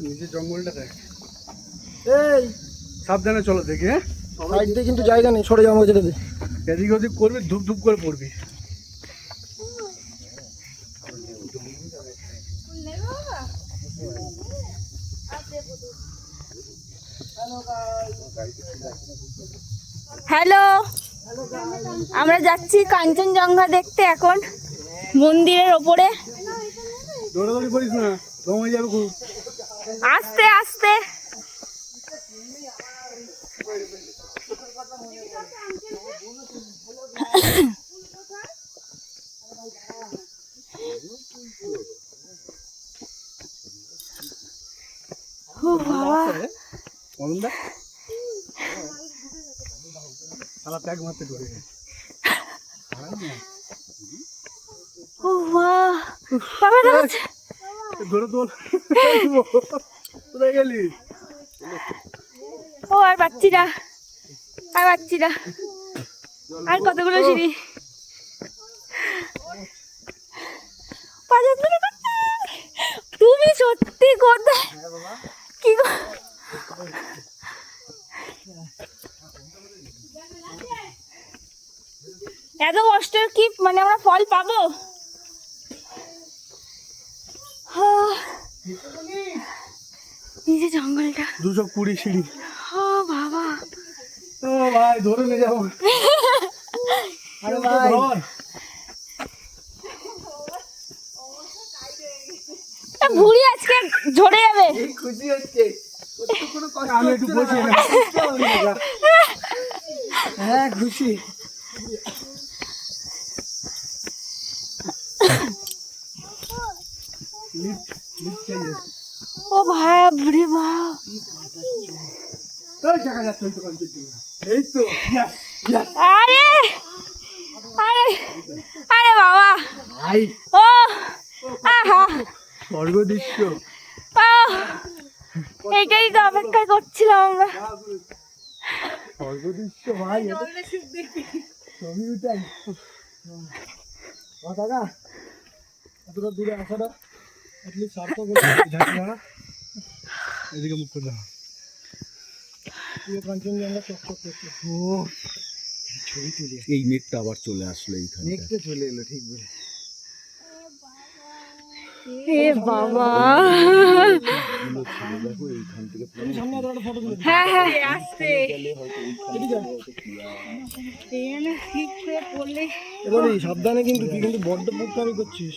নিজের জঙ্গলটা দেখ। এই সাবধানে চলো দেখে, হ্যাঁ? সাইড দিয়ে কিন্তু জায়গা নেই, সরে যাবো যেতে দে। এদিক ওদিক করবি, ধূপ ধূপ করে পড়বি। হ্যালো, আমরা যাচ্ছি কাঞ্চনজঙ্ঘা দেখতে এখন মন্দিরের ওপরে। দৌড়াদৌড়ি করিস না, জমে যাবে খুব। আস্তে আস্তে। ও বাবা, অনন্দা সারা প্যাক মারতে ঢুকে গেছে। ও বাবা, বাবা দাঁড়াচ্ছে। ধরে তোল। কোথায় গেলি? ও আর পাচ্ছি না, আর পাচ্ছি না। আর কতগুলো সিঁড়ি। তুমি সত্যি কোথায় কি গো? এত কষ্টের কি মানে আমরা ফল পাবো? এই যে জঙ্গলটা, 220 সিঁড়ি। ও বাবা, ও ভাই ধরে নিয়ে যাবো। আরে ভাই ভুড়ি আজকে ঝরে যাবে। খুশি হচ্ছে, কোনো কষ্ট আমি একটু বসি না। হ্যাঁ খুশি। ও ভাই বুড়ি মা, দেখা যাচ্ছে ওই তো কাঞ্চনজঙ্ঘা। এই তো, yes, yes। আরে আরে আরে বাবা, ভাই ও আহা, স্বর্গ দৃশ্য। এইটাই তো অপেক্ষা করছিলাম আমরা। স্বর্গ দৃশ্য ভাই, ছবি উঠাই। কাকা এতটা দূরে আসাটা অ্যাটলিস্ট সার্থক হলো। এদিকে মুখ করে দাও। পুরো কাঞ্চনজঙ্ঘা চকচক করছে। ও ছবি তুলি। এই মেঘটা আবার চলে আসলো এইখানে। দেখতে চলে এলো, ঠিক বলে। হে বাবা, দেখো এইখান থেকে তুমি সামনে একটা ফটো তুলে হ্যাঁ হ্যাঁ আসতে এবারে সাবধানে, কিন্তু তুই কিন্তু বড্ড বুককামি করছিস।